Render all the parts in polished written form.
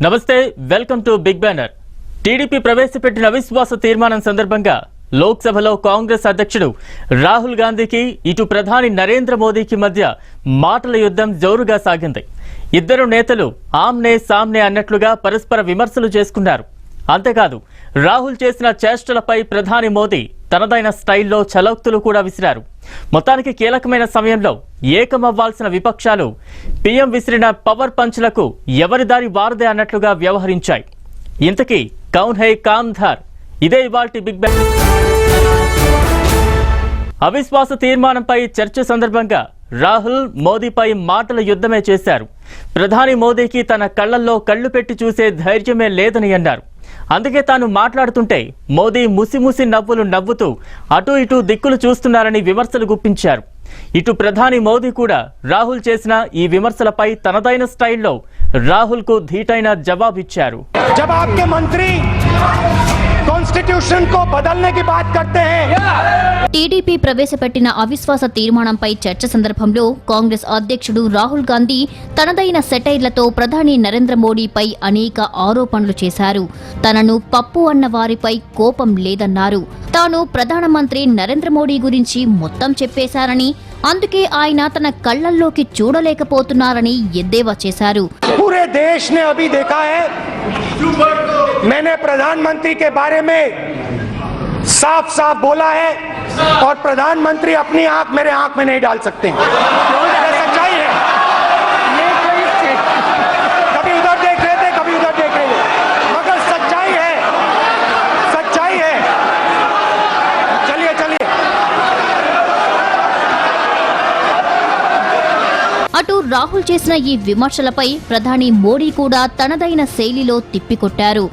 నమస్తే welcome to big banner. TDP ప్రవేశపెట్టిన అవిశ్వాస తీర్మానం సందర్భంగా లోక్సభలో కాంగ్రెస్ అధ్యక్షుడు రాహుల్ గాంధీకి ఇటు ప్రధాని నరేంద్ర మోదీకి మధ్య మాటల యుద్ధం జోరుగా సాగింది. ఇద్దరు నేతలు ఆమ్నే సామ్నే అన్నట్లుగా పరస్పర విమర్శలు చేసుకున్నారు. అంతేకాదు రాహుల్ చేసిన చేష్టలపై ప్రధాని మోదీ తనదైన స్టైల్లో చలోక్తులు కూడా విసిరారు. మొత్తానికి కీలకమైన సమయంలో ఏకమవ్వాల్సిన విపక్షాలు పీఎం విసిరిన పవర్ పంచ్లకు ఎవరి దారి వారదే అన్నట్లుగా వ్యవహరించాయి. ఇంతకీ కౌన్ హై కామ్ధార్? ఇదే ఇవాల్టి బిగ్ బ్యాంగ్. అవిశ్వాస తీర్మానంపై చర్చ సందర్భంగా రాహుల్ మోదీపై మాటల యుద్ధమే చేశారు. ప్రధాని మోదీకి తన కళ్లల్లో కళ్లు పెట్టి చూసే ధైర్యమే లేదని అన్నారు. అందుకే తాను మాట్లాడుతుంటే మోదీ ముసిముసి నవ్వులు నవ్వుతూ అటు ఇటు దిక్కులు చూస్తున్నారని విమర్శలు గుప్పించారు. ఇటు ప్రధాని మోదీ కూడా రాహుల్ చేసిన ఈ విమర్శలపై తనదైన స్టైల్లో రాహుల్ కు ధీటైన జవాబిచ్చారు. जब आपके मंत्री कॉन्स्टिट्यूशन को बदलने की बात करते हैं. టీడీపీ ప్రవేశపెట్టిన అవిశ్వాస తీర్మానంపై చర్చ సందర్భంలో కాంగ్రెస్ అధ్యక్షుడు రాహుల్ గాంధీ తనదైన సెటైర్లతో ప్రధాని నరేంద్ర మోడీపై అనేక ఆరోపణలు చేశారు. తనను పప్పు అన్న వారిపై కోపం లేదన్నారు. తాను ప్రధానమంత్రి నరేంద్ర మోడీ గురించి మొత్తం చెప్పేశారని, అందుకే ఆయన తన కళ్లల్లోకి చూడలేకపోతున్నారని ఎద్దేవా చేశారు. पूरे देश ने अभी देखा है, मैंने प्रधानमंत्री के बारे में साफ साफ बोला है और प्रधानमंत्री अपनी आंख मेरे आंख में नहीं डाल सकते. ये सच्चाई है. कभी उधर देख रहे थे, कभी उधर देख रहे थे, मगर सच्चाई है, सच्चाई है. चलिए चलिए. అటు రాహుల్ చేసిన ఈ విమర్శలపై ప్రధాని మోడీ కూడా తనదైన శైలిలో తిప్పికొట్టారు.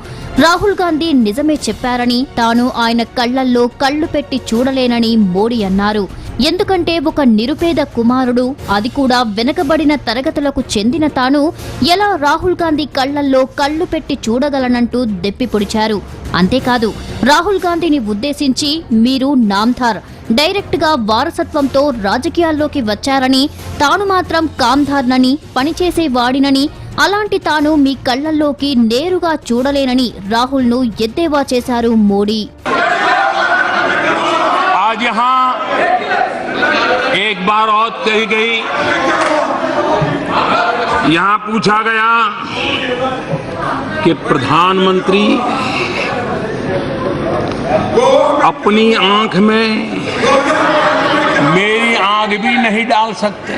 రాహుల్ గాంధీ నిజమే చెప్పారని, తాను ఆయన కళ్లల్లో కళ్లు పెట్టి చూడలేనని మోడీ అన్నారు. ఎందుకంటే ఒక నిరుపేద కుమారుడు, అది కూడా వెనకబడిన తరగతులకు చెందిన తాను ఎలా రాహుల్ గాంధీ కళ్లల్లో కళ్లు పెట్టి చూడగలనంటూ దెప్పిపొడిచారు. అంతేకాదు రాహుల్ గాంధీని ఉద్దేశించి మీరు నామ్ధార్, డైరెక్ట్ గా వారసత్వంతో రాజకీయాల్లోకి వచ్చారని, తాను మాత్రం కామ్ధార్నని, పనిచేసేవాడినని, అలాంటి తాను మీ కళ్లల్లోకి నేరుగా చూడలేనని రాహుల్ ను ఎద్దేవా చేశారు మోడీ. आज यहाँ एक बार और कही गई, यहाँ पूछा गया कि प्रधानमंत्री अपनी आंख में मेरी आंख भी नहीं डाल सकते.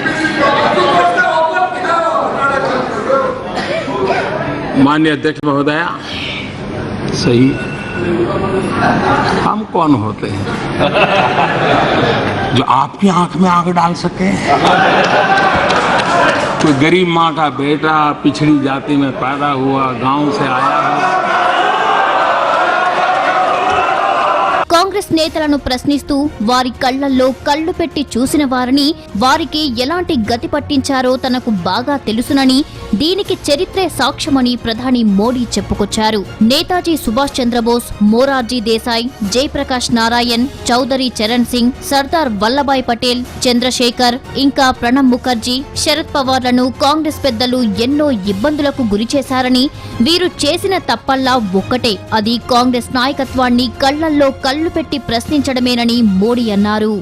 माननीय अध्यक्ष महोदया, सही, हम कौन होते हैं जो आपकी आंख में आंख डाल सके? कोई गरीब माँ का बेटा, पिछड़ी जाति में पैदा हुआ, गांव से आया है. కాంగ్రెస్ నేతలను ప్రశ్నిస్తూ వారి కళ్లల్లో కళ్లు పెట్టి చూసిన వారిని, వారికి ఎలాంటి గతి పట్టించారో తనకు బాగా తెలుసునని, దీనికి చరిత్రే సాక్ష్యమని ప్రధాని మోడీ చెప్పుకొచ్చారు. నేతాజీ సుభాష్ చంద్రబోస్, మోరార్జీ దేశాయ్, జయప్రకాష్ నారాయణ్, చౌదరి చరణ్ సింగ్, సర్దార్ వల్లభాయ్ పటేల్, చంద్రశేఖర్, ఇంకా ప్రణబ్ ముఖర్జీ, శరద్ పవార్లను కాంగ్రెస్ పెద్దలు ఎన్నో ఇబ్బందులకు గురిచేశారని, వీరు చేసిన తప్పల్లా ఒక్కటే, అది కాంగ్రెస్ నాయకత్వాన్ని కళ్లల్లో కళ్లు పెట్టి ప్రశ్నించడమేనని మోడీ అన్నారు.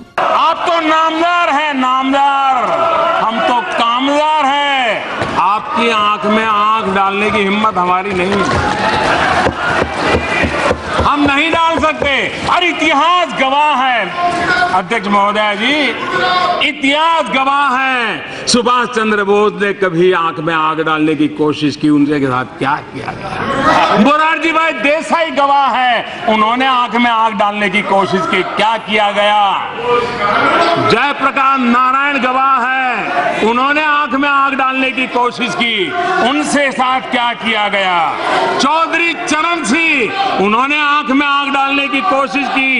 आप तो नामदार है, नामदार, हम तो कामदार है. आपकी आंख में आंख डालने की हिम्मत हमारी नहीं है, हम नहीं डाल सकते. और इतिहास गवाह है अध्यक्ष महोदय जी, इतिहास गवाह है. सुभाष चंद्र बोस ने कभी आंख में आग डालने की कोशिश की, उनके साथ क्या किया गया. मोरारजी भाई देसाई गवाह है, उन्होंने आंख में आग डालने की कोशिश की, क्या किया गया. जयप्रकाश नारायण गवाह है, उन्होंने आंख में आग डालने की कोशिश की, उनसे साथ क्या किया गया. चौधरी चरण सिंह, उन्होंने आंख में आग डालने की कोशिश की,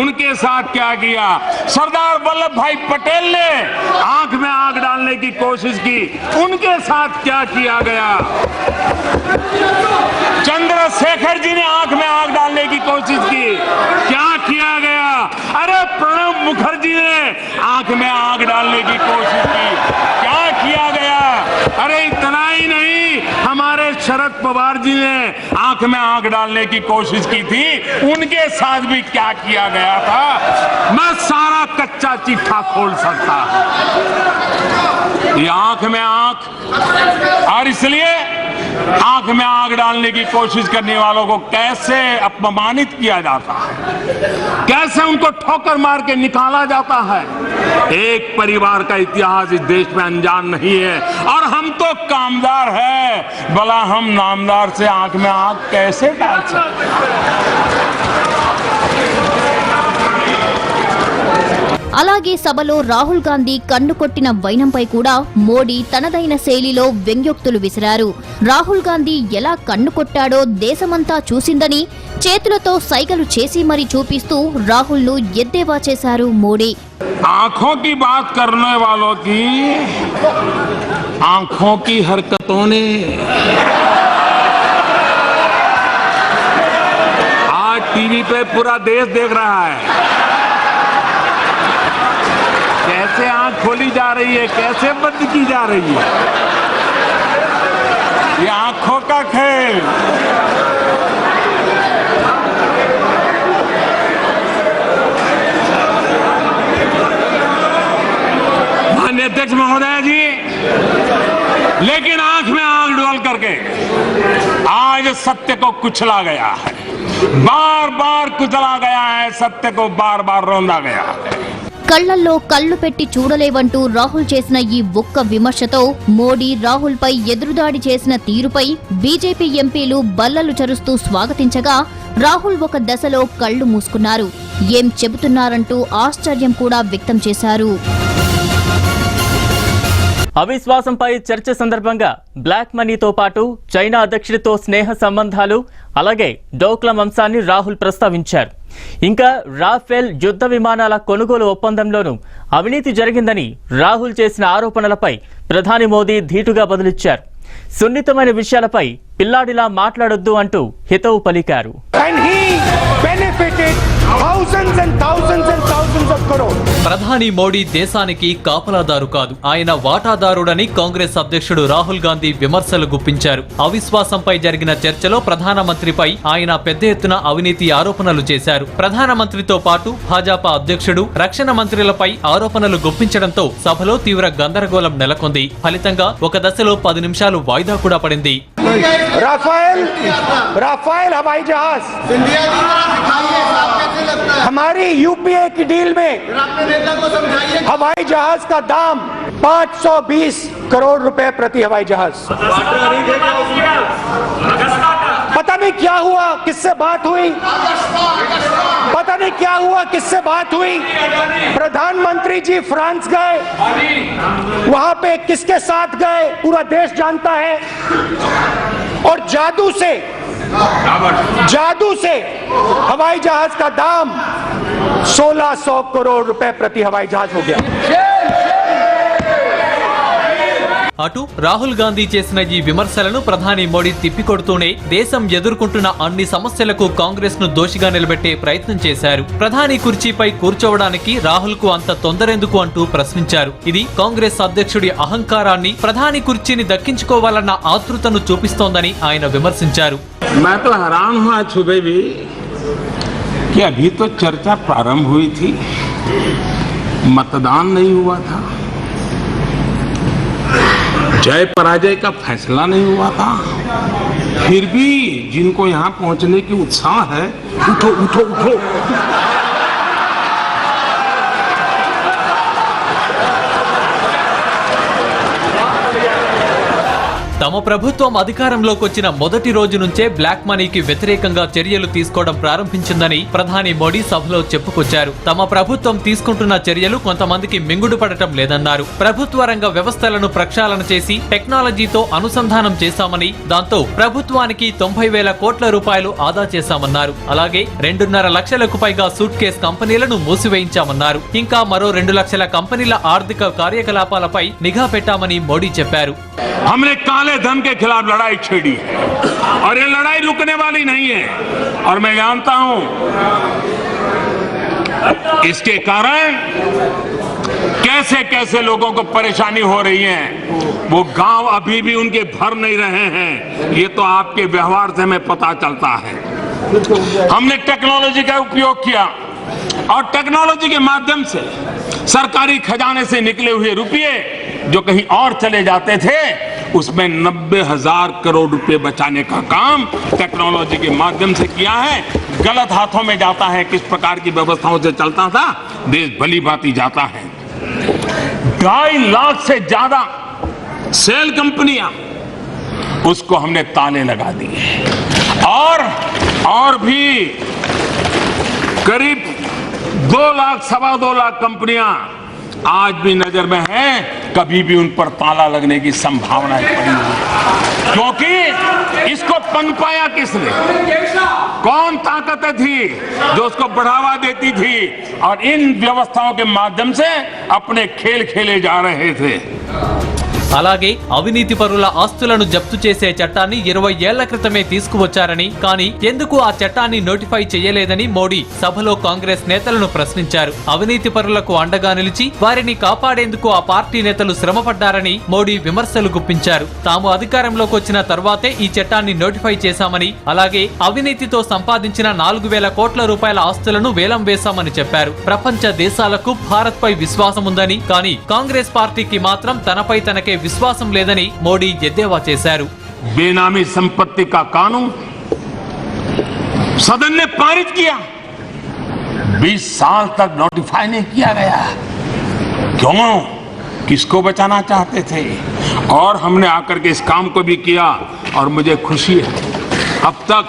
उनके साथ क्या किया. सरदार वल्लभ भाई पटेल ने आंख में आग डालने की कोशिश की, उनके साथ क्या किया गया. चंद्रशेखर जी ने आंख में आग डालने की कोशिश की, क्या किया गया. अरे प्रणब मुखर्जी ने आंख में आग डालने की कोशिश की, क्या किया गया. अरे इतना ही नहीं, हमारे शरद पवार जी ने आंख में आंख डालने की कोशिश की थी, उनके साथ भी क्या किया गया था, मैं सारा कच्चा चिट्ठा खोल सकता हूं। ये आंख में आंख, और इसलिए आंख में आंख डालने की कोशिश करने वालों को कैसे अपमानित किया जाता है, कैसे उनको ठोकर मार के निकाला जाता है। एक परिवार का इतिहास इस देश में अनजान नहीं है, और हम तो कामदार है, भला हम नामदार से आंख में आंख कैसे डाल सकते हैं। అలాగే సభలో రాహుల్ గాంధీ కన్ను కొట్టిన వైనంపై కూడా మోడీ తనదైన శైలిలో వ్యంగ్యోక్తులు విసిరారు. రాహుల్ గాంధీ ఎలా కన్ను కొట్టాడో దేశమంతా చూసిందని చేతులతో సైగలు చేసి మరీ చూపిస్తూ రాహుల్ను ఎద్దేవా చేశారు మోడీ. आंखों की बात करने वालों की आंखों की हरकतों ने आज टीवी पे पूरा देश देख रहा है, कैसे आंख खोली जा रही है, कैसे बंद की जा रही है। ये आंखों का खेल। माननीय अध्यक्ष महोदय जी, लेकिन आंख में आंख डाल करके आज सत्य को कुचला गया है, बार बार कुचला गया है, सत्य को बार बार रौंदा गया है। కళ్లల్లో కళ్లు పెట్టి చూడలేవంటూ రాహుల్ చేసిన ఈ ఒక్క విమర్శతో మోడీ రాహుల్ పై ఎదురుదాడి చేసిన తీరుపై బీజేపీ ఎంపీలు బల్లలు చరుస్తూ స్వాగతించగా రాహుల్ ఒక దశలో కళ్లు మూసుకున్నారు. ఏం చెబుతున్నారంటూ ఆశ్చర్యం కూడా వ్యక్తం చేశారు. అవిశ్వాసంపై చర్చ సందర్భంగా బ్లాక్ మనీతో పాటు చైనా అధ్యక్షుడితో స్నేహ సంబంధాలు, అలాగే డోక్లాం అంశాన్ని రాహుల్ ప్రస్తావించారు. ఇంకా రాఫెల్ యుద్ధ విమానాల కొనుగోలు ఒప్పందంలోనూ అవినీతి జరిగిందని రాహుల్ చేసిన ఆరోపణలపై ప్రధాని మోదీ ధీటుగా బదులిచ్చారు. సున్నితమైన విషయాలపై పిల్లాడిలా మాట్లాడొద్దు అంటూ హితవు పలికారు. ప్రధాని మోడీ దేశానికి కాపలాదారు కాదు, ఆయన వాటాదారుడని కాంగ్రెస్ అధ్యక్షుడు రాహుల్ గాంధీ విమర్శలు గుప్పించారు. అవిశ్వాసంపై జరిగిన చర్చలో ప్రధానమంత్రిపై ఆయన పెద్ద ఎత్తున అవినీతి ఆరోపణలు చేశారు. ప్రధానమంత్రితో పాటు భాజపా అధ్యక్షుడు, రక్షణ మంత్రులపై ఆరోపణలు గుప్పించడంతో సభలో తీవ్ర గందరగోళం నెలకొంది. ఫలితంగా ఒక దశలో 10 నిమిషాలు వాయిదా కూడా పడింది. राफेल हवाई जहाज हमारी यूपीए की डील में हवाई जहाज का दाम 520 करोड़ रुपए प्रति हवाई जहाज। पता नहीं क्या हुआ, किससे बात हुई, पता नहीं क्या हुआ, किससे बात हुई। प्रधानमंत्री जी फ्रांस गए, वहां पे किसके साथ गए पूरा देश जानता है, और जादू से हवाई जहाज का दाम 1600 करोड़ रुपए प्रति हवाई जहाज हो गया। అటు రాహుల్ గాంధీ చేసిన ఈ విమర్శలను ప్రధాని మోడీ తిప్పికొడుతూనే దేశం ఎదుర్కొంటున్న అన్ని సమస్యలకు కాంగ్రెస్ ను దోషిగా నిలబెట్టే ప్రయత్నం చేశారు. ప్రధాని కుర్చీపై కూర్చోవడానికి రాహుల్ కు అంత తొందరెందుకు అంటూ ప్రశ్నించారు. ఇది కాంగ్రెస్ అధ్యక్షుడి అహంకారాన్ని, ప్రధాని కుర్చీని దక్కించుకోవాలన్న ఆతృతను చూపిస్తోందని ఆయన విమర్శించారు. मैं तो हैरान हुआ सुबह भी कि अभी तो चर्चा प्रारंभ हुई थी, मतदान नहीं हुआ था, जय पराजय का फैसला नहीं हुआ था, फिर भी जिनको यहां पहुंचने की उत्साह है, उठो उठो उठो। తమ ప్రభుత్వం అధికారంలోకి వచ్చిన మొదటి రోజు నుంచే బ్లాక్ మనీకి వ్యతిరేకంగా చర్యలు తీసుకోవడం ప్రారంభించిందని ప్రధాని మోడీ సభలో చెప్పుకొచ్చారు. తమ ప్రభుత్వం తీసుకుంటున్న చర్యలు కొంతమందికి మింగుడు పడటం లేదన్నారు. ప్రభుత్వ రంగ వ్యవస్థలను ప్రక్షాళన చేసి టెక్నాలజీతో అనుసంధానం చేశామని, దాంతో ప్రభుత్వానికి 90,000 కోట్ల రూపాయలు ఆదా చేశామన్నారు. అలాగే 2.5 లక్షలకు పైగా సూట్ కేస్ కంపెనీలను మూసివేయించామన్నారు. ఇంకా మరో 2 లక్షల కంపెనీల ఆర్థిక కార్యకలాపాలపై నిఘా పెట్టామని మోడీ చెప్పారు. हमने काले धन के खिलाफ लड़ाई छेड़ी है, और ये लड़ाई रुकने वाली नहीं है, और मैं जानता हूं इसके कारण कैसे कैसे लोगों को परेशानी हो रही है, वो गांव अभी भी उनके भर नहीं रहे हैं। ये तो आपके व्यवहार से हमें पता चलता है। हमने टेक्नोलॉजी का उपयोग किया और टेक्नोलॉजी के माध्यम से सरकारी खजाने से निकले हुए रुपये जो कहीं और चले जाते थे, उसमें 90,000 करोड़ रुपए बचाने का काम टेक्नोलॉजी के माध्यम से किया है। गलत हाथों में जाता है, किस प्रकार की व्यवस्थाओं से चलता था, देश भली भांति जाता है। 2.5 लाख से ज्यादा सेल कंपनियां, उसको हमने ताले लगा दिए और भी करीब 2 लाख, 2.25 लाख कंपनियां आज भी नजर में हैं, कभी भी उन पर ताला लगने की संभावना पड़ी हुई है। क्योंकि इसको पनपाया किसने? कौन ताकतें थी जो उसको बढ़ावा देती थी और इन व्यवस्थाओं के माध्यम से अपने खेल खेले जा रहे थे। అలాగే అవినీతి పరుల ఆస్తులను జప్తు చేసే చట్టాన్ని 20 ఏళ్ల క్రితమే తీసుకువచ్చారని, కానీ ఎందుకు ఆ చట్టాన్ని నోటిఫై చేయలేదని మోడీ సభలో కాంగ్రెస్ నేతలను ప్రశ్నించారు. అవినీతి పరులకు అండగా నిలిచి వారిని కాపాడేందుకు ఆ పార్టీ నేతలు శ్రమపడ్డారని మోడీ విమర్శలు గుప్పించారు. తాము అధికారంలోకి వచ్చిన తర్వాతే ఈ చట్టాన్ని నోటిఫై చేశామని, అలాగే అవినీతితో సంపాదించిన 4,000 కోట్ల రూపాయల ఆస్తులను వేలం వేశామని చెప్పారు. ప్రపంచ దేశాలకు భారత్ పై విశ్వాసం ఉందని, కానీ కాంగ్రెస్ పార్టీకి మాత్రం తనపై తనకే విశ్వాసం లేదని మోడీ ఎద్దేవా చేశారు. बेनामी संपत्ति का कानून सदन ने पारित किया, 20 साल तक नोटिफाई नहीं किया गया। क्यों? किसको बचाना चाहते थे? और हमने आकर के इस काम को भी किया और मुझे खुशी है, अब तक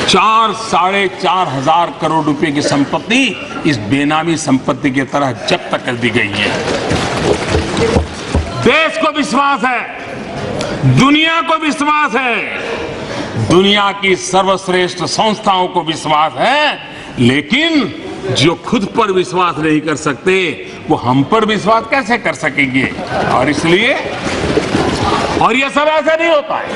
4-4.5 हजार करोड़ रुपए की संपत्ति इस बेनामी संपत्ति की तरह जब्त कर दी गई है। देश को विश्वास है, दुनिया को विश्वास है, दुनिया की सर्वश्रेष्ठ संस्थाओं को विश्वास है, लेकिन जो खुद पर विश्वास नहीं कर सकते वो हम पर विश्वास कैसे कर सकेंगे? और इसलिए यह सब ऐसा नहीं होता है।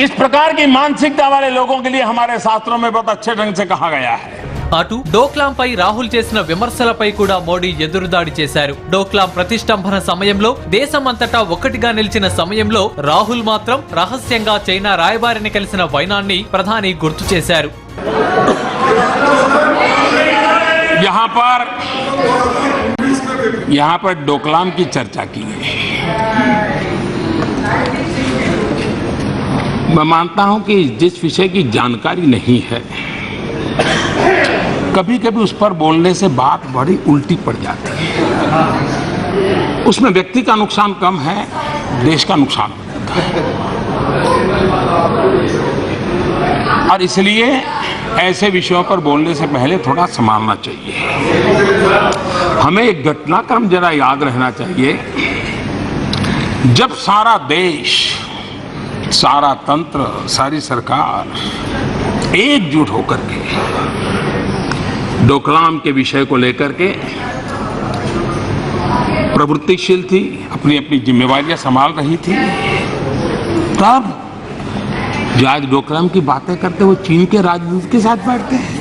इस प्रकार की मानसिकता वाले लोगों के लिए हमारे शास्त्रों में बहुत अच्छे ढंग से कहा गया है। అటు డోక్లాంపై రాహుల్ చేసిన విమర్శలపై కూడా మోడీ ఎదురుదాడి చేశారు. డోక్లాం ప్రతిష్టంభన సమయంలో దేశమంతటా ఒక్కటిగా నిలిచిన సమయంలో రాహుల్ మాత్రం రహస్యంగా చైనా రాయబారిని కలిసిన వైనాన్ని ప్రధాని గుర్తు చేశారు. यहाँ पर डोकलाम की चर्चा की गई। मैं मानता हूं कि जिस विषय की जानकारी नहीं है, कभी कभी उस पर बोलने से बात बड़ी उल्टी पड़ जाती है। उसमें व्यक्ति का नुकसान कम है, देश का नुकसान होता है। और इसलिए ऐसे विषयों पर बोलने से पहले थोड़ा संभालना चाहिए। हमें एक घटनाक्रम जरा याद रहना चाहिए। जब सारा देश, सारा तंत्र, सारी सरकार एकजुट होकर के डोकलाम के विषय को लेकर के प्रवृत्तिशील थी, अपनी अपनी जिम्मेवारियां संभाल रही थी, तब जो आज डोकलाम की बातें करते वो चीन के राजदूत के साथ बैठते हैं।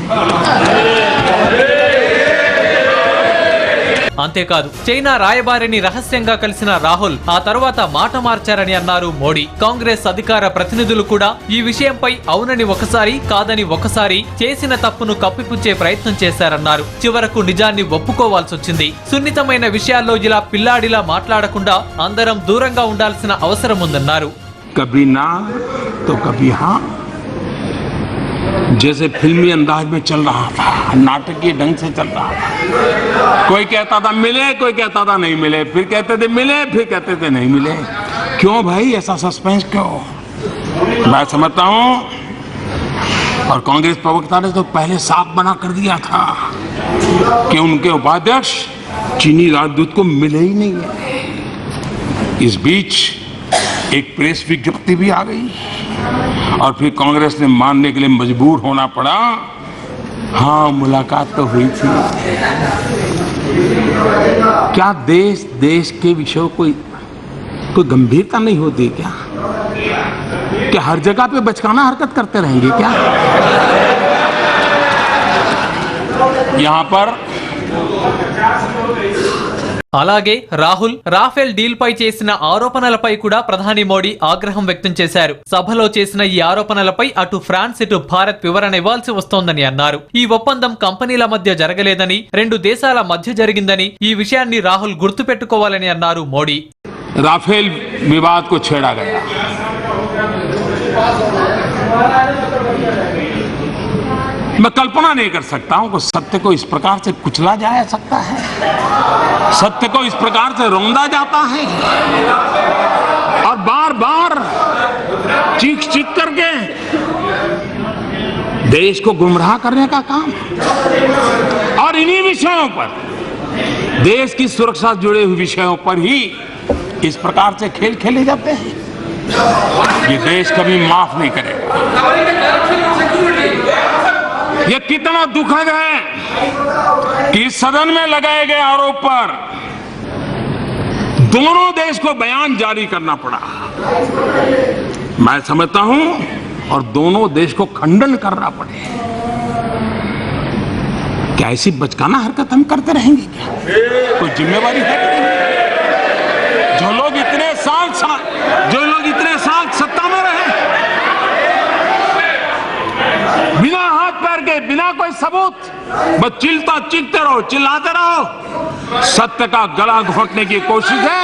అంతేకాదు చైనా రాయబారిని రహస్యంగా కలిసిన రాహుల్ ఆ తర్వాత మాట మార్చారని అన్నారు మోడీ. కాంగ్రెస్ అధికార ప్రతినిధులు కూడా ఈ విషయంపై అవునని ఒకసారి, కాదని ఒకసారి చేసిన తప్పును కప్పిపుచ్చే ప్రయత్నం చేశారన్నారు. చివరకు నిజాన్ని ఒప్పుకోవాల్సి వచ్చింది. సున్నితమైన విషయాల్లో ఇలా పిల్లాడిలా మాట్లాడకుండా అందరం దూరంగా ఉండాల్సిన అవసరం ఉందన్నారు. कभी ना तो कभी हाँ, जैसे फिल्मी अंदाज में चल रहा था, नाटकीय ढंग से चल रहा था। कोई कहता था मिले, कोई कहता था नहीं मिले, फिर कहते थे मिले, फिर कहते थे नहीं मिले। क्यों भाई ऐसा सस्पेंस क्यों? मैं समझता हूं, और कांग्रेस प्रवक्ता ने तो पहले साफ बना कर दिया था कि उनके उपाध्यक्ष चीनी राजदूत को मिले ही नहीं है। इस बीच एक प्रेस विज्ञप्ति भी आ गई और फिर कांग्रेस ने मानने के लिए मजबूर होना पड़ा, हाँ मुलाकात तो हुई थी। क्या देश के विषयों कोई गंभीरता नहीं होती क्या? क्या हर जगह पे बचकाना हरकत करते रहेंगे क्या? यहां पर అలాగే రాహుల్ రాఫెల్ డీల్ పై చేసిన ఆరోపణలపై కూడా ప్రధాని మోడీ ఆగ్రహం వ్యక్తం చేశారు. సభలో చేసిన ఈ ఆరోపణలపై అటు ఫ్రాన్స్ ఇటు భారత్ వివరణ ఇవ్వాల్సి వస్తోందని అన్నారు. ఈ ఒప్పందం కంపెనీల మధ్య జరగలేదని, రెండు దేశాల మధ్య జరిగిందని, ఈ విషయాన్ని రాహుల్ గుర్తుపెట్టుకోవాలని అన్నారు మోడీ. राफेल विवाद को छेड़ा गया, मैं कल्पना नहीं कर सकता हूं कि सत्य को इस प्रकार से कुचला जा सकता है, सत्य को इस प्रकार से रौंदा जाता है और बार बार चीख चीख करके देश को गुमराह करने का काम, और इन्हीं विषयों पर, देश की सुरक्षा से जुड़े हुए विषयों पर ही इस प्रकार से खेल खेले जाते हैं. ये देश कभी माफ नहीं करेगा. ये कितना दुखद है कि इस सदन में लगाए गए आरोप पर दोनों देश को बयान जारी करना पड़ा. मैं समझता हूं और दोनों देश को खंडन करना पड़े. क्या ऐसी बचकाना हरकत हम करते रहेंगे? क्या कोई जिम्मेवारी है? जो लोग इतने साल सत्ता में रहे, बिना हाथ पैर के, बिना कोई सबूत, बस चीखते रहो, चिल्लाते रहो. सत्य का गला घोंटने की कोशिश है,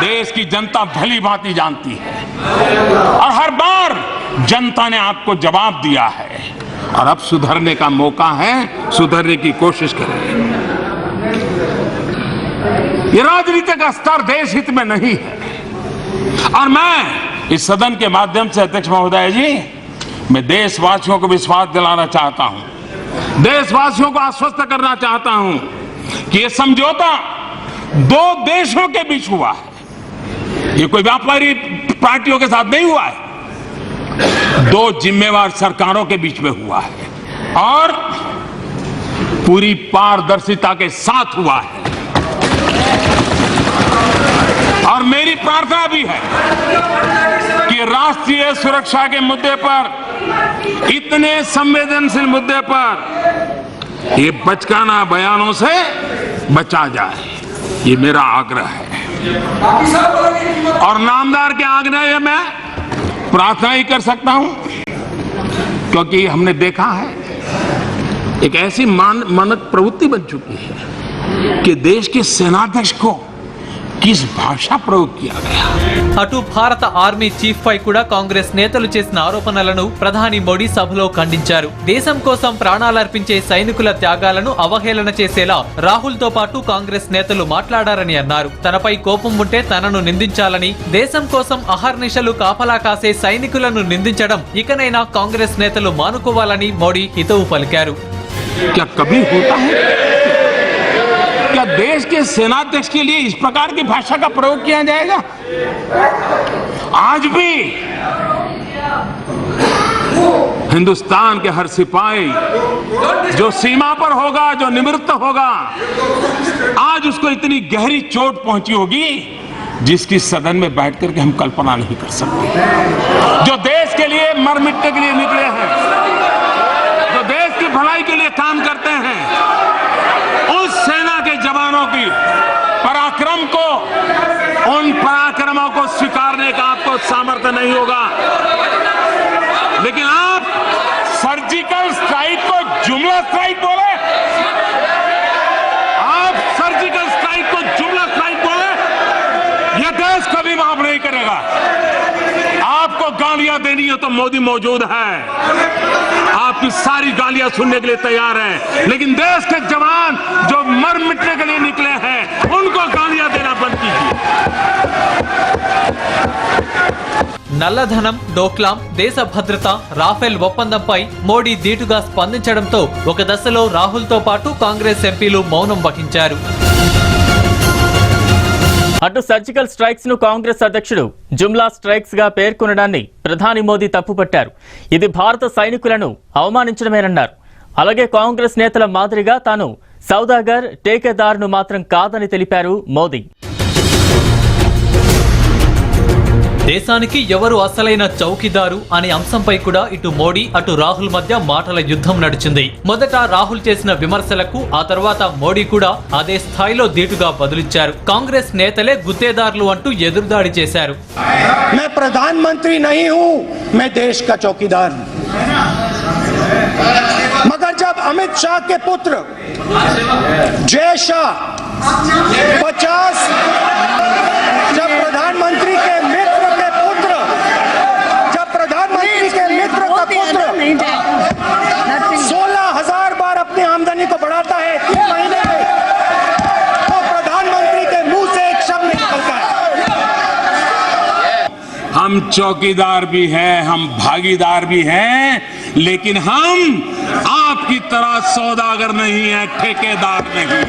देश की जनता भली भांति जानती है, और हर बार जनता ने आपको जवाब दिया है, और अब सुधरने का मौका है. सुधरने की कोशिश करें. ये राजनीति का स्तर देश हित में नहीं है, और मैं इस सदन के माध्यम से अध्यक्ष महोदय जी, मैं देशवासियों को विश्वास दिलाना चाहता हूं, देशवासियों को आश्वस्त करना चाहता हूं कि ये समझौता दो देशों के बीच हुआ है. ये कोई व्यापारी पार्टियों के साथ नहीं हुआ है, दो जिम्मेवार सरकारों के बीच में हुआ है, और पूरी पारदर्शिता के साथ हुआ है. और मेरी प्रार्थना भी है कि राष्ट्रीय सुरक्षा के मुद्दे पर, इतने संवेदनशील मुद्दे पर, ये बचकाना बयानों से बचा जाए. ये मेरा आग्रह है, और नामदार के आग्रह मैं प्रार्थना ही कर सकता हूं, क्योंकि हमने देखा है एक ऐसी मानक प्रवृत्ति बन चुकी है कि देश के सेनाध्यक्ष को किस भाषा प्रयोग किया गया. అటు భారత ఆర్మీ చీఫ్ పై కూడా కాంగ్రెస్ నేతలు చేసిన ఆరోపణలను ప్రధాని మోడీ సభలో ఖండించారు. దేశం కోసం ప్రాణాలర్పించే సైనికుల త్యాగాలను అవహేళన చేసేలా రాహుల్ తో పాటు కాంగ్రెస్ నేతలు మాట్లాడారని అన్నారు. తనపై కోపం ఉంటే తనను నిందించాలని, దేశం కోసం అహర్నిశలు కాపలా కాసే సైనికులను నిందించడం ఇకనైనా కాంగ్రెస్ నేతలు మానుకోవాలని మోడీ హితవు పలికారు. क्या कभी होता है? क्या देश के सेनाध्यक्ष के लिए इस प्रकार की भाषा का प्रयोग किया जाएगा? आज भी हिंदुस्तान के हर सिपाही जो सीमा पर होगा, जो निवृत्त होगा, आज उसको इतनी गहरी चोट पहुंची होगी जिसकी सदन में बैठ करके हम कल्पना नहीं कर सकते. जो देश के लिए मर मिटने के लिए निकले हैं, जो देश की भलाई के लिए काम करते हैं, उस सेना के जवानों की पराक्रम को, उन पराक्रमों को स्वीकारने का आपको सामर्थ्य नहीं होगा. लेकिन आप सर्जिकल स्ट्राइक को जुमला स्ट्राइक बोले, आप सर्जिकल स्ट्राइक को जुमला स्ट्राइक बोले, यह देश कभी माफ नहीं करेगा. आपको गालियां देनी है तो मोदी मौजूद है, आपकी सारी गालियां सुनने के लिए तैयार है, लेकिन देश के जवान जो मर मिटने के लिए निकले हैं, उनको गालियां देना बंद कीजिए. నల్లధనం, డోక్లాం, దేశ భద్రత, రాఫెల్ ఒప్పందంపై మోడీ ధీటుగా స్పందించడంతో ఒక దశలో రాహుల్ తో పాటు కాంగ్రెస్ ఎంపీలు మౌనం వహించారు. అటు సర్జికల్ స్ట్రైక్స్ ను కాంగ్రెస్ అధ్యక్షుడు జుమ్లా స్ట్రైక్స్ గా పేర్కొనడాన్ని ప్రధాని మోదీ తప్పుపట్టారు. ఇది భారత సైనికులను అవమానించడమేనన్నారు. అలాగే కాంగ్రెస్ నేతల మాదిరిగా తాను సౌదాగర్, టేకేదార్ను మాత్రం కాదని తెలిపారు మోదీ. దేశానికి ఎవరు అసలైన చౌకీదారు అనే అంశంపై కూడా ఇటు మోడీ అటు రాహుల్ మధ్య మాటల యుద్ధం నడిచింది. మొదట రాహుల్ చేసిన విమర్శలకు ఆ తర్వాత మోడీ కూడా అదే స్థాయిలో ధీటుగా బదులిచ్చారు. కాంగ్రెస్ నేతలే గుత్తేదారులు అంటూ ఎదురుదాడి చేశారు. मैं प्रधानमंत्री नहीं हूं, मैं देश का चौकीदार हूं। मगर जब अमित शाह के पुत्र जय शाह 50 जब प्रधानमंत्री के मित्र के पुत्र जब प्रधानमंत्री के मित्र का पुत्र 16,000 बार अपनी आमदनी को बढ़ाता है 3 महीने में, तो प्रधानमंत्री के मुंह से एक शब्द नहीं निकलता है। हम चौकीदार भी हैं, हम भागीदार भी हैं, लेकिन हम आपकी तरह सौदागर नहीं है, ठेकेदार नहीं।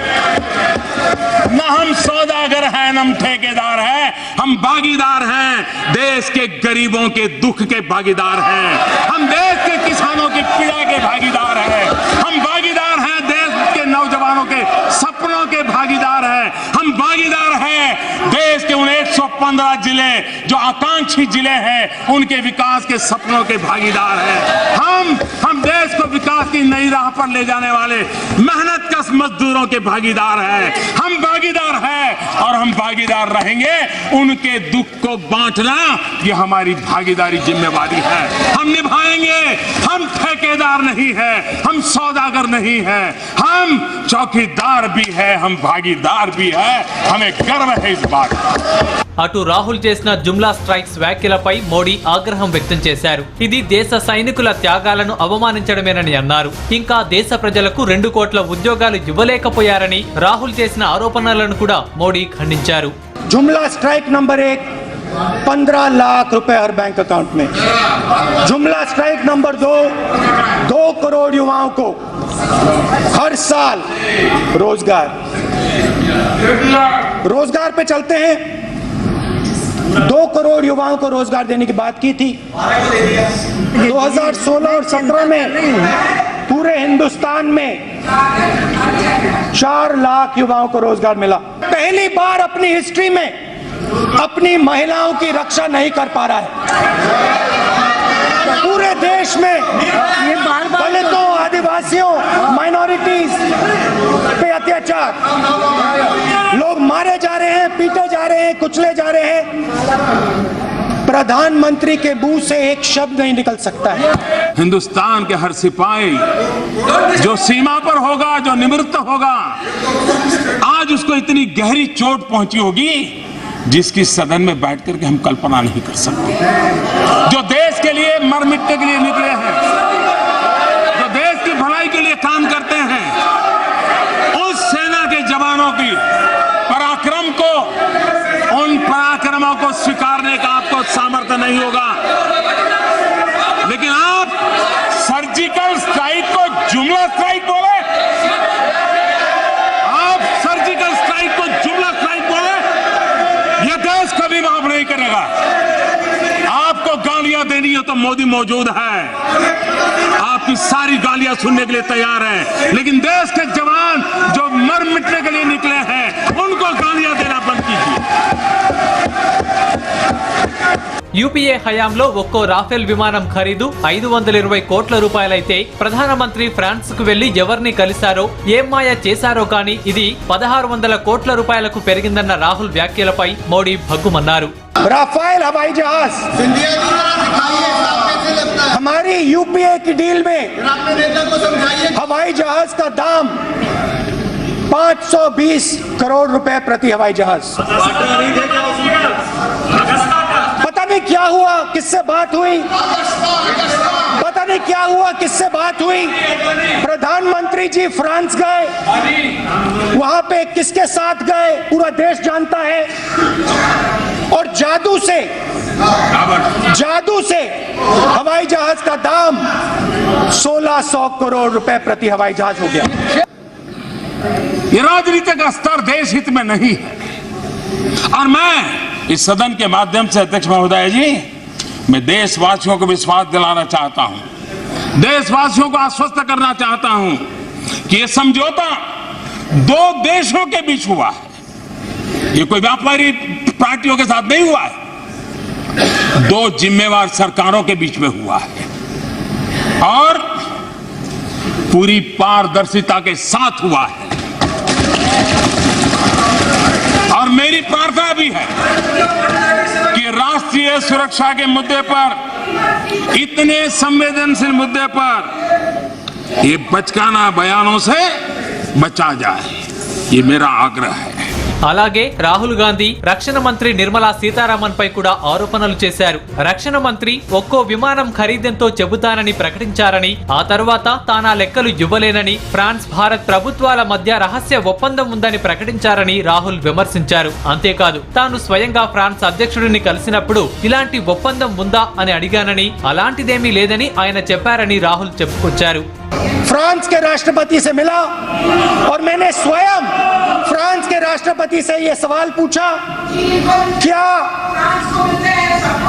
न हम सौदागर हैं, न हम ठेकेदार हैं, हम भागीदार हैं। देश के गरीबों के दुख के भागीदार हैं, हम देश के किसानों की पीड़ा के भागीदार हैं, हम भागीदार हैं देश के नौजवानों के सपनों के भागीदार हैं, हम भागीदार हैं देश के उन 115 जिले जो आकांक्षी जिले हैं उनके विकास के सपनों के भागीदार हैं। हम देश को विकास की नई राह पर ले जाने वाले मेहनत कश मजदूरों के भागीदार हैं। हम भागीदार हैं और हम भागीदार रहेंगे। उनके दुख को बांटना ये हमारी भागीदारी जिम्मेवारी है, हम निभाएंगे। हम ठेकेदार नहीं है, हम सौदागर नहीं है, हम चौकीदार भी है, हम भागीदार भी है। हमें गर्व है इस बात का। అటు రాహుల్ చేసిన జుమ్లా స్ట్రైక్స్ వ్యాఖ్యలపై మోడీ ఆగ్రహం వ్యక్తం చేశారు. ఇది దేశ సైనికుల త్యాగాలను అవమానించడమేనని అన్నారు. ఇంకా దేశ ప్రజలకు 2 కోట్ల ఉద్యోగాలు ఇవ్వలేకపోయారని రాహుల్ చేసిన ఆరోపణలను కూడా మోడీ ఖండించారు. जुमला स्ट्राइक नंबर 1 15 लाख रुपए हर बैंक अकाउंट में। जुमला स्ट्राइक नंबर 2 करोड़ युवाओं को हर साल रोजगार पे चलते हैं। 2 करोड़ युवाओं को रोजगार देने की बात की थी। 2016 और 17 में पूरे हिंदुस्तान में 4 लाख युवाओं को रोजगार मिला। पहली बार अपनी हिस्ट्री में अपनी महिलाओं की रक्षा नहीं कर पा रहा है। पूरे देश में दलितों, आदिवासियों, माइनॉरिटीज पे अत्याचार, लोग मारे जा रहे हैं, पीटे जा रहे हैं, कुचले जा रहे हैं। प्रधानमंत्री के मुंह से एक शब्द नहीं निकल सकता है। हिंदुस्तान के हर सिपाही जो सीमा पर होगा, जो निवृत्त होगा, आज उसको इतनी गहरी चोट पहुंची होगी जिसकी सदन में बैठ करके हम कल्पना नहीं कर सकते। जो देश के लिए मर मिटने के लिए निकले हैं, जो देश की भलाई के लिए काम करते हैं, उस सेना के जवानों की पराक्रम को, उन पराक्रमों को स्वीकारने का आपको सामर्थ्य नहीं होगा। लेकिन आप सर्जिकल स्ट्राइक को जुमला स्ट्राइक बोले, आप सर्जिकल स्ट्राइक को जुमला स्ट्राइक बोले, यह देश कभी माफ नहीं करेगा। आपको गालियां देनी है तो मोदी मौजूद है, आपकी सारी गालियां सुनने के लिए तैयार है। लेकिन देश के जवान जो मर मिटने के लिए निकले हैं उनको गालियां देना बंद कीजिए। యూపీఏ హయాంలో ఒక్కో రాఫెల్ విమానం ఖరీదు 520 కోట్ల రూపాయలైతే ప్రధానమంత్రి ఫ్రాన్స్ కు వెళ్లి ఎవరిని కలిశారో, ఏం మాయ చేశారో కానీ ఇది 1600 కోట్ల రూపాయలకు పెరిగిందన్న రాహుల్ వ్యాఖ్యలపై మోడీ భగ్గుమన్నారు. राफेल हवाई जहाज हमारी यूपीए की डील में हवाई जहाज का दाम 520 करोड़ रुपए प्रति हवाई जहाज। पता नहीं क्या हुआ, किससे बात हुई, पता नहीं क्या हुआ, किससे बात हुई। प्रधानमंत्री जी फ्रांस गए, वहां पे किसके साथ गए पूरा देश जानता है। और जादू से हवाई जहाज का दाम 1600 करोड़ रुपए प्रति हवाई जहाज हो गया। ये राजनीतिक स्तर देश हित में नहीं है। और मैं इस सदन के माध्यम से अध्यक्ष महोदय जी, मैं देशवासियों को विश्वास दिलाना चाहता हूं, देशवासियों को आश्वस्त करना चाहता हूं कि ये समझौता 2 देशों के बीच हुआ है, ये कोई व्यापारी पार्टियों के साथ नहीं हुआ है। दो जिम्मेवार सरकारों के बीच में हुआ है और पूरी पारदर्शिता के साथ हुआ है। और मेरी प्रार्थना भी है कि राष्ट्रीय सुरक्षा के मुद्दे पर, इतने संवेदनशील मुद्दे पर ये बचकाना बयानों से बचा जाए, ये मेरा आग्रह है। అలాగే రాహుల్ గాంధీ రక్షణ మంత్రి నిర్మలా సీతారామన్ పై కూడా ఆరోపణలు చేశారు. రక్షణ మంత్రి ఒక్కో విమానం ఖరీదెంతో చెబుతానని ప్రకటించారని, ఆ తర్వాత తానా లెక్కలు ఇవ్వలేనని, ఫ్రాన్స్ భారత్ ప్రభుత్వాల మధ్య రహస్య ఒప్పందం ఉందని ప్రకటించారని రాహుల్ విమర్శించారు. అంతేకాదు తాను స్వయంగా ఫ్రాన్స్ అధ్యక్షుడిని కలిసినప్పుడు ఇలాంటి ఒప్పందం ఉందా అని అడిగానని, అలాంటిదేమీ లేదని ఆయన చెప్పారని రాహుల్ చెప్పుకొచ్చారు. फ्रांस के राष्ट्रपति से मिला और मैंने स्वयं फ्रांस के राष्ट्रपति से यह सवाल पूछा,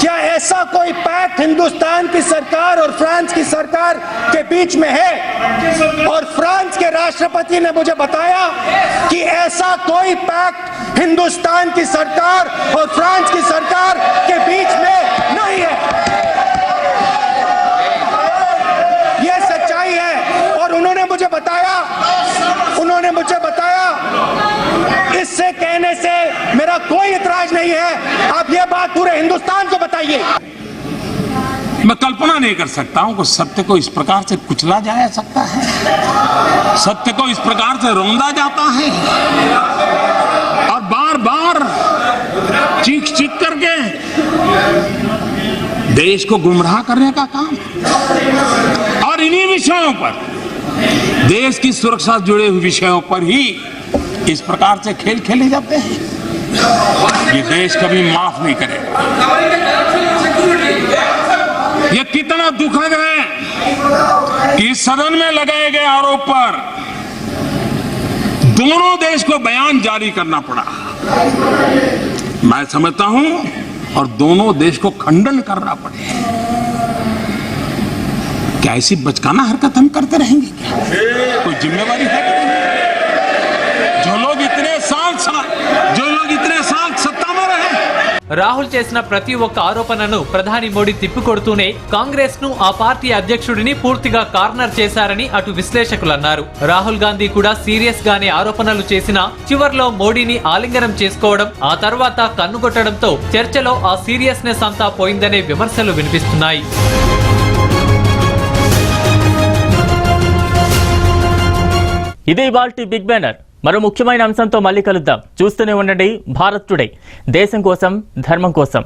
क्या ऐसा कोई पैक्ट हिंदुस्तान की सरकार और फ्रांस की सरकार के बीच में है? और फ्रांस के राष्ट्रपति ने मुझे बताया कि ऐसा कोई पैक्ट हिंदुस्तान की सरकार और फ्रांस की सरकार के बीच में नहीं है। यह सच्चाई है। और उन्होंने मुझे बताया इससे कहने से मेरा कोई इतराज नहीं है। आप ये बात पूरे हिंदुस्तान को बताइए। मैं कल्पना नहीं कर सकता हूं कि सत्य को इस प्रकार से कुचला जा सकता है, सत्य को इस प्रकार से रौंदा जाता है और बार बार चीख चीख करके देश को गुमराह करने का काम। और इन्हीं विषयों पर, देश की सुरक्षा से जुड़े हुए विषयों पर ही इस प्रकार से खेल खेले जाते हैं। ये देश कभी माफ नहीं करेगा। ये कितना दुखद है कि इस सदन में लगाए गए आरोप पर दोनों देश को बयान जारी करना पड़ा। मैं समझता हूं और दोनों देश को खंडन करना पड़े। क्या ऐसी बचकाना हरकत हम करते रहेंगे? क्या कोई जिम्मेवारी है? जो लोग इतने साल सत्ता में रहे। రాహుల్ చేసిన ప్రతి ఒక్క ఆరోపణను ప్రధాని మోడీ తిప్పికొడుతూనే కాంగ్రెస్ ను, ఆ పార్టీ అధ్యక్షుడిని పూర్తిగా కార్నర్ చేశారని అటు విశ్లేషకులు అన్నారు. రాహుల్ గాంధీ కూడా సీరియస్ గానే ఆరోపణలు చేసినా చివర్లో మోడీని ఆలింగనం చేసుకోవడం, ఆ తర్వాత కన్నుకొట్టడంతో చర్చలో ఆ సీరియస్నెస్ అంతా పోయిందనే విమర్శలు వినిపిస్తున్నాయి. ఇదే ఇవాల్టి బిగ్ బ్యానర్. మరో ముఖ్యమైన అంశంతో మళ్ళీ కలుద్దాం. చూస్తూనే ఉండండి భారత్ టుడే, దేశం కోసం ధర్మం కోసం.